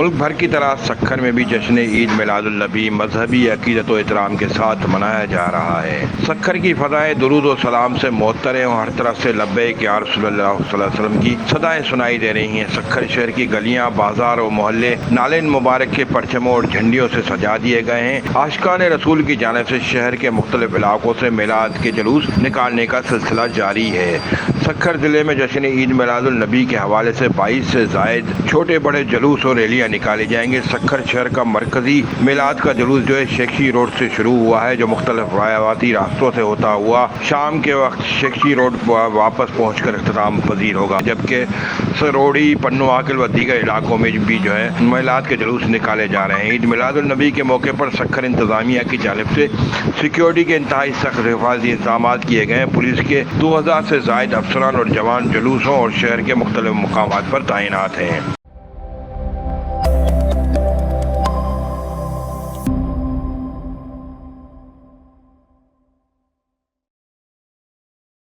ملک بھر کی طرح سکھر میں بھی جشن عید میلاد النبی مذہبی عقیدت و احترام کے ساتھ منایا جا رہا ہے۔ سکھر کی فضائیں درود و سلام سے معطر ہیں اور ہر طرف سے لبیک یا رسول اللہ صلی اللہ علیہ وسلم کی صدائیں سنائی دے رہی ہیں۔ سکھر شہر کی گلیاں، بازار و محلے نالین مبارک کے پرچموں اور جھنڈیوں سے سجا دیے گئے ہیں۔ عاشقان رسول کی جانب سے شہر کے مختلف علاقوں سے میلاد کے جلوس نکالنے کا سلسلہ جاری ہے۔ سکھر ضلع میں جشن عید میلاد النبی کے حوالے سے 22 سے زائد چھوٹے بڑے جلوس اور ریلیاں نکالے جائیں گے۔ سکھر شہر کا مرکزی میلاد کا جلوس جو ہے شیخی روڈ سے شروع ہوا ہے، جو مختلف روایتی راستوں سے ہوتا ہوا شام کے وقت شیخی روڈ واپس پہنچ کر اختتام پذیر ہوگا، جبکہ سروڑی، پنو عاقل و دیگر علاقوں میں بھی جو ہے میلاد کے جلوس نکالے جا رہے ہیں۔ عید میلاد النبی کے موقع پر سکھر انتظامیہ کی جانب سے سیکیورٹی کے انتہائی سخت حفاظتی انتظامات کیے گئے ہیں۔ پولیس کے 2000 سے زائد افسران اور جوان جلوسوں اور شہر کے مختلف مقامات پر تعینات ہیں۔